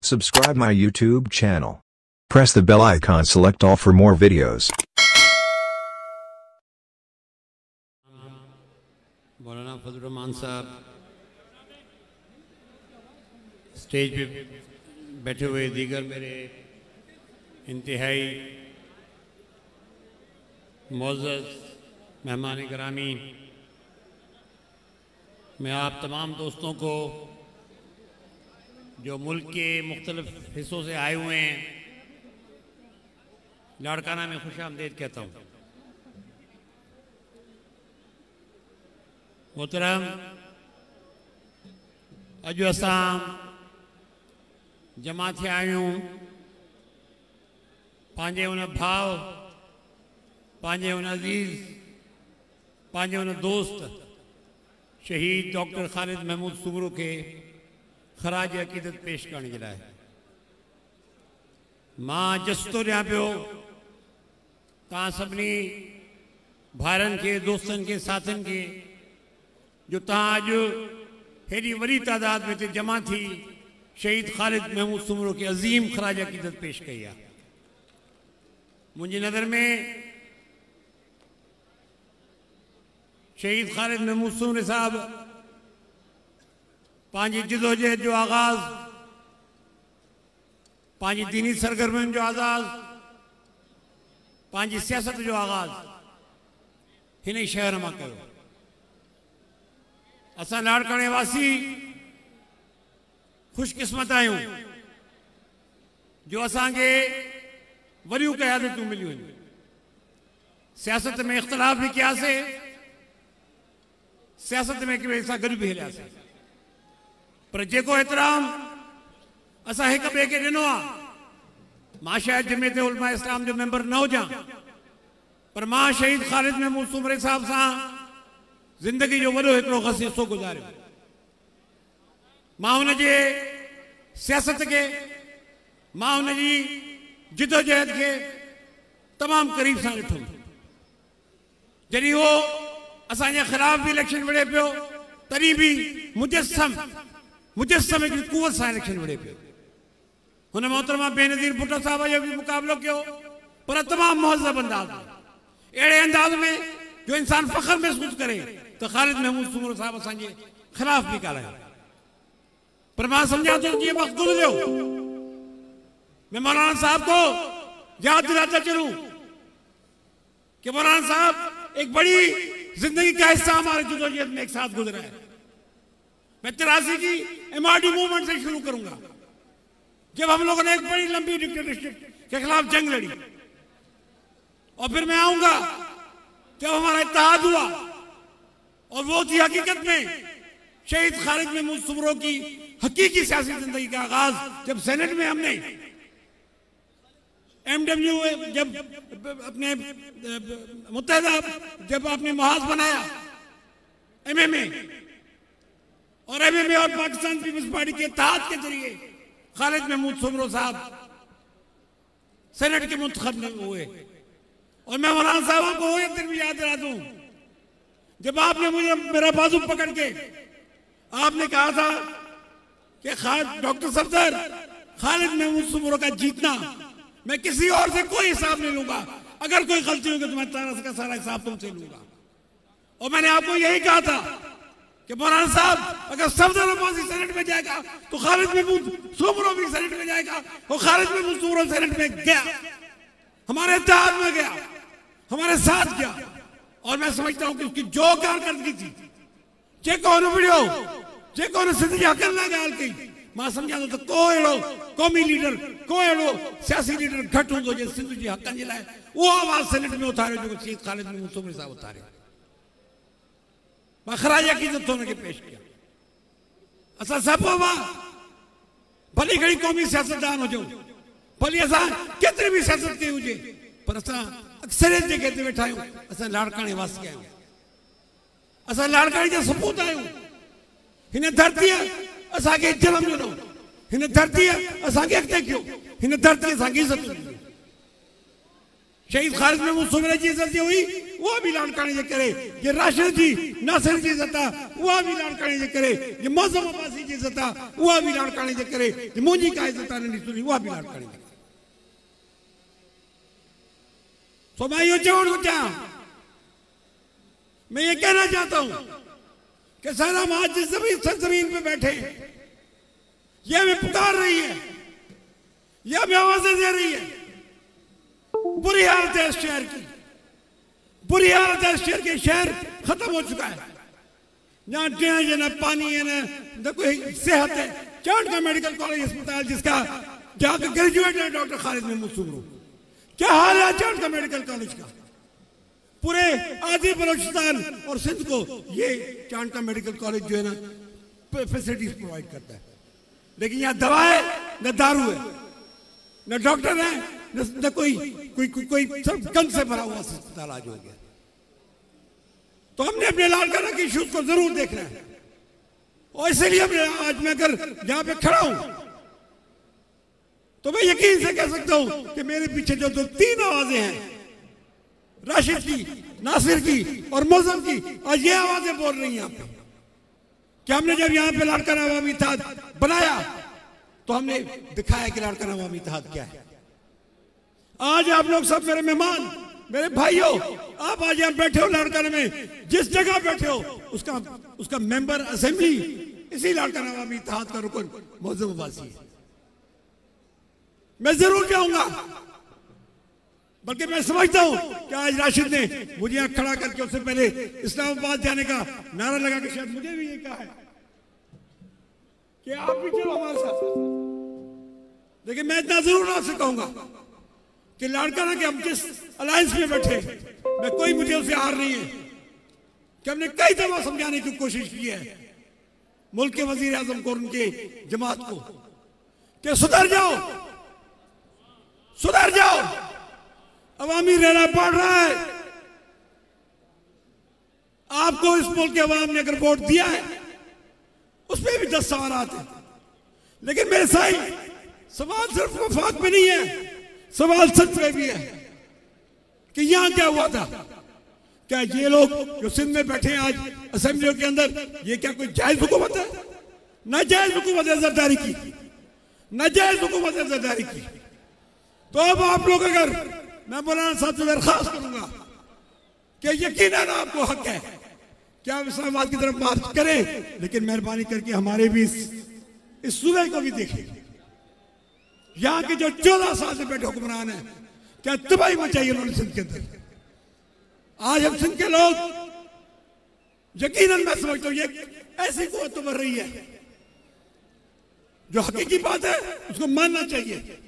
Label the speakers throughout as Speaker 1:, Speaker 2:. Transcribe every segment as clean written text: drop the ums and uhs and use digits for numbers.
Speaker 1: Subscribe my YouTube channel. Press the bell icon, select all for more videos.
Speaker 2: मौलाना फजल रहमान साहब stage पे बैठे हुए दीगर मेरे इंतहाई मुअज़्ज़ज़ मेहमान गिरामी, मैं आप तमाम दोस्तों को जो मुल्क के मुख्तलिफ हिस्सों से आए हुए हैं लाड़काना में खुश आमदीद कहता हूँ। मोहतरम, अॼु असां जमा थिया आहियूं पंहिंजे उन भाउ, पंहिंजे उन अज़ीज़, पंहिंजे उन दोस्त शहीद डॉक्टर ख़ालिद महमूद सुमरो के ख़राज अक़ीदत पेश करण जे लाइ। मां जस्तो ॾियां पियो तव्हां सभिनी भाइरनि खे, दोस्तनि खे, साथियुनि खे जो तव्हां अॼु हेॾी वॾी तादाद में हिते जमा थी शहीद ख़ालिद महमूद सुमरो के अज़ीम ख़राज अक़ीदत पेश कई आहे। मुंहिंजी नज़र में शहीद ख़ालिद महमूद सुमरो साहब पंहिंजी जिदोजहद जो आगाज़, पंहिंजी दीनी सरगर्मियुनि जो आगाज़, पंहिंजी सियासत जो आगाज़ हिन ई शहर मां कयो। असां लाड़काणे वासी ख़ुशकिस्मत आहियूं जो असांखे वॾियूं क़यादतूं मिलियूं आहिनि। सियासत में इख़्तिलाफ़ बि कयासीं, सियासत में हिक ॿिए सां गॾु बि हलियासीं, पर जेको एतिराम असां हिक ॿिए खे ॾिनो आहे, मां शायदि जमीयत उलमा इस्लाम जो मेंबर न हुजां, पर मां शहीद ख़ालिद महमूद सुमरे साहब सां ज़िंदगी जो वॾो हिकिड़ो ख़ासि हिस्सो गुज़ारियो। मां हुनजे सियासत खे, मां हुनजी जिदोजहद खे तमामु क़रीब सां ॾिठो। जॾहिं उहो असांजे ख़िलाफ़ बि इलेक्शन विढ़े पियो, तॾहिं बि मुजस्सम हिकिड़ी कुवत सां इलेक्शन विढ़े पियो। हुन मोहतरमा बेनज़ीर भुट्टो साहब जो बि मुक़ाबिलो कयो, पर तमामु मुहज़्ज़ब अंदाज़ में, अहिड़े अंदाज़ में जो इंसान फ़ख्र महसूस करे तो ख़ालिद महमूद सुमरो साहब असांजे ख़िलाफ़ बि ॻाल्हायो। पर मां सम्झां थो जीअं वक़्तु गुज़रियो, मैं मौलाना साहब को याद दिलाता चलूं कि मौलाना साहब एक बड़ी जिंदगी का हिस्सा हमारे जदोजहद में एक साथ गुजरा है। मैं 83 की MRD मूवमेंट से शुरू करूंगा, जब हम लोगों ने एक बड़ी लंबी डिक्टेटरशिप के खिलाफ जंग लड़ी, और फिर मैं आऊंगा जब हमारा इत्तेहाद हुआ, और वो थी हकीकत में शहीद ख़ालिद महमूद सुमरो की हकीकी सियासी जिंदगी का आगाज, जब सेनेट में हमने MW जब अपने मुत्तहदा जब आपने महाज बनाया MMA, और MMA और पाकिस्तान पीपल्स पार्टी के इत्तेहाद के जरिए ख़ालिद महमूद सुमरो साहब सेनेट के मुंतखब हुए। और मैं मौलाना साहब को एक दिन भी याद दिला दूं, जब आपने मुझे मेरा बाजू पकड़ के आपने कहा था कि डॉक्टर सफदर, ख़ालिद महमूद सुमरो का जीतना मैं किसी और से कोई हिसाब नहीं लूंगा, अगर कोई गलती होगी तो मैं का सारा हिसाब तुमसे लूंगा। और मैंने आपको यही कहा था कि मौलाना साहब, अगर सफदर अब्बासी सेनेट में जाएगा तो ख़ालिद महमूद सुमरो भी सेनेट में जाएगा, और ख़ालिद महमूद सुमरो सेनेट में गया, हमारे इत्तेहाद में गया, हमारे साथ गया। और मैं समझता हूं कि उसकी जो कारकर्दगी थी, जेको विड़ियो, जेको सिंध जी हक़नि लाइ ॻाल्हि कई, मां सम्झां थो त को अहिड़ो क़ौमी लीडर, को अहिड़ो सियासी लीडर घटि हूंदो जे सिंध जी हक़नि जे लाइ उहो आवाज़ सेनेट में उथारियो जेको शहीद ख़ालिद महमूद सुमरो साहब उथारियो। मां ख़राज अक़ीदत हुनखे पेश कया। असां सभु भली घणी क़ौमी सियासतदान हुजूं, भली असां केतिरी बि सियासत कई हुजे, पर असां अक्सरियत जे हिते वेठा आहियूं, असां लाड़काणे वासी आहियूं, असां लाड़काणे जा सपूत आहियूं। हिन धरतीअ असांखे जनम ॾिनो, हिन धरतीअ असांखे अॻिते कयो, हिन धरतीअ असांखे इज़त ॾिनी। शहीद खालिद महमूद सुमरे जी इज्जत हुई वो भी ऐलान करने जे करे, ये राशिद जी नासिर जी इज्जत वो भी ऐलान करने जे करे, ये मौसम अब्बासी जी इज्जत वो भी ऐलान करने जे करे, ये मुंजी का इज्जत नहीं सुनी वो भी ऐलान करने जे। तो मैं ये चवण चाह, मैं ये कहना चाहता हूं कि सर हम आज जिस जमीन पे बैठे ये हमें पुकार रही है, ये हमें आवाजें दे रही है। बुरी हालत है इस शहर की, बुरी हालत है इस शहर के, शहर खत्म हो चुका है। ना ड्रेनेज है, ना पानी है, ना कोई सेहत है। चांट का मेडिकल कॉलेज अस्पताल जिसका जहाँ का ग्रेजुएट है डॉक्टर खालिद महमूद सुमरो, क्या हाल है चांट का मेडिकल कॉलेज का? पूरे आधी बलोचिस्तान और सिंध को ये चांट का मेडिकल कॉलेज जो है ना फैसिलिटीज प्रोवाइड करता है, लेकिन यहाँ दवा है न दारू है, न डॉक्टर है, न कोई सब गंद से भरा हुआ अस्पताल आज हो गया। तो हमने अपने लालकाना के इश्यूज को जरूर देखना है और इसलिए हमने आज मैं अगर यहाँ पे खड़ा हूं तो मैं यकीन से कह सकता हूं कि मेरे पीछे जो तीन आवाजें हैं, राशिद की, नासिर की और मौसम की, आज ये आवाजें बोल रही हैं यहाँ पे कि हमने जब यहाँ पे लालकाना अवामी इत्तेहाद बनाया तो हमने दिखाया कि लालकाना अवामी इत्तेहाद क्या है। आज आप लोग सब मेरे मेहमान, मेरे भाइयों, आप आज यहाँ बैठे हो लालकाना में, जिस जगह बैठे हो उसका मेंबर असेंबली इसी लालकाना अवामी इत्तेहाद का रुकन मौजूद अब्बासी है। मैं जरूर जाऊंगा, बल्कि मैं समझता हूं कि आज राशिद ने मुझे यहां खड़ा करके उससे पहले इस्लामाबाद जाने का नारा लगा के शायद मुझे भी ये कहा है कि आप भी चलो हमारे साथ। लेकिन मैं इतना जरूर आपसे कहूंगा कि लालकाना के हम जिस अलायंस में बैठे, मैं कोई मुझे उससे हार नहीं है कि हमने कई दफा समझाने की कोशिश की है मुल्क के वजीर आजम को, उनके जमात को कि सुधर जाओ, सुधर जाओ, अवामी रेला पड़ रहा है। आपको इस मुल्क के अवाम ने अगर वोट दिया है उसमें भी 10 सवाल आते हैं, लेकिन मेरे साईं सवाल सिर्फ वफाक में नहीं है, सवाल सच में भी है कि यहां क्या हुआ था। क्या ये लोग जो सिंध में बैठे हैं आज असेंबलियों के अंदर, ये क्या कोई जायज हुकूमत है? नाजायज हुकूमत है जरदारी की, नाजायज हुकूमत है जरदारी की। तो अब आप लोग अगर, मैं मौलाना साहब से दरखास्त करूंगा कि यकीनन आपको हक है कि आप इस्लामाबाद की तरफ मार्च करें, लेकिन मेहरबानी करके हमारे भी इस सूबे को भी देखें। यहाँ के जो 14 साल से बैठे हुक्मरान हैं, क्या तबाही मचाई उन्होंने सिंध के अंदर। आज हम सिंध के लोग यकीनन मैं समझता हूं ये ऐसी कुव्वत उभर रही है, जो हकीकी बात है उसको मानना चाहिए।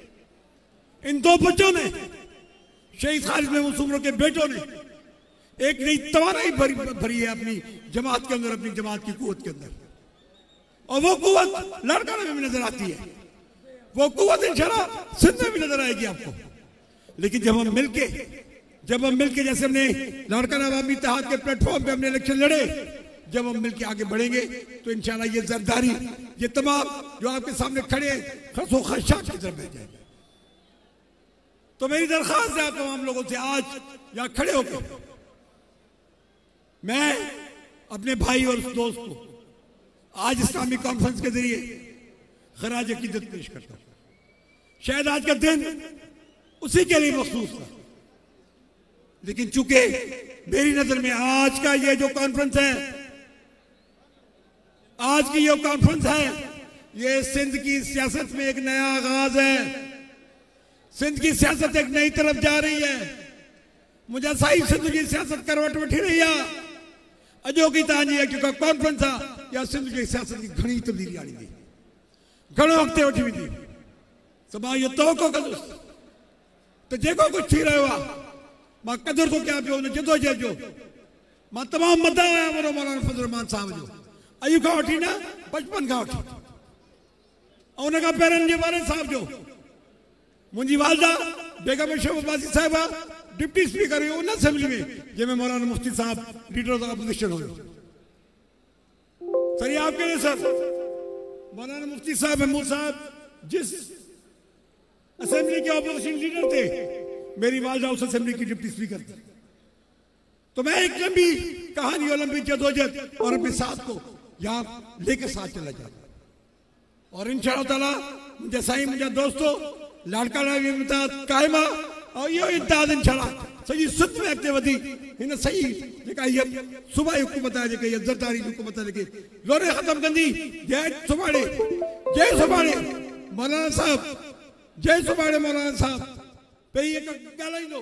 Speaker 2: इन दो बच्चों ने, शहीद खालिद महमूद सुमरो के बेटों ने एक नई तवानाई भरी है अपनी जमात के अंदर, अपनी जमात की कुव्वत के अंदर, और वो कुव्वत लालकाना में भी नजर आती है, वो कुव्वत इंशाअल्लाह सिंध में भी नजर आएगी आपको। लेकिन जब हम मिलके जैसे हमने लालकाना अवामी इत्तेहाद के प्लेटफॉर्म पे हमने इलेक्शन लड़े, जब हम मिलके आगे बढ़ेंगे तो इंशाअल्लाह ये जरदारी, ये तमाम जो आपके सामने खड़े खसो खशात की तरफ बह जाएंगे। तो मेरी दरखास्त है आप तमाम लोगों से, आज यहाँ खड़े होकर मैं अपने भाई और दोस्त को आज इस्लामी कॉन्फ्रेंस के जरिए खराज अकीदत पेश करता हूं। शायद आज का दिन उसी के लिए मखसूस था, लेकिन चूंकि मेरी नजर में आज का ये जो कॉन्फ्रेंस है, आज की ये कॉन्फ्रेंस है, ये सिंध की सियासत में एक नया आगाज है। सिंध की सियासत एक नई तरफ जा रही है। मुझे सही सिंध की सियासत करवट वठी रही है अजो की तव्हांजी जेका कॉन्फ्रेंस आहे, या सिंध की सियासत की घणी तब्दीली आणींदी, घणो अॻिते वठी वेंदी। त मां इहो तवको कंदुसि त जेको कुझु थी रहियो आहे मां क़दुरु थो कयां पियो उन जदोजहद जो। मां तमामु मदाह आहियां वॾो मौलाना फज़ल रहमान साहब जो, अॼु खां वठी न बचपन खां वठी, ऐं उन खां पहिरियों जे वारे साहब जो। मुंहिंजी वालदा बेगम अशरफ अब्बासी साहिबा डिप्टी स्पीकर हुई उन असेंबली में जंहिंमें मौलाना मुफ्ती साहब लीडर ऑफ अपोजिशन हुयो। सर ये आपके लिए सर, मौलाना मुफ्ती साहब महमूद साहब जिस असेंबली के अपोजिशन लीडर थे, मेरी वालदा उस असेंबली की डिप्टी स्पीकर थी। तो मैं एक लंबी कहानी ओलंपिक जदोजहद और अपने साथ को यहाँ लेकर साथ चला जाता और इंशाअल्लाह ताला मुझे सही मुझे दोस्तों लाड़का कायमा और यो इंताज इंशाअल्लाह सही सुत में अॻिते वधी हिन सही जेका इहा सूबाई हुकूमत आहे जेका इहा ज़रदारी हुकूमत आहे जेके लोरे ख़त्म कंदी जय सुभाणे मौलाना साहब जय सुभाणे मौलाना साहब पे ॻाल्हाईंदो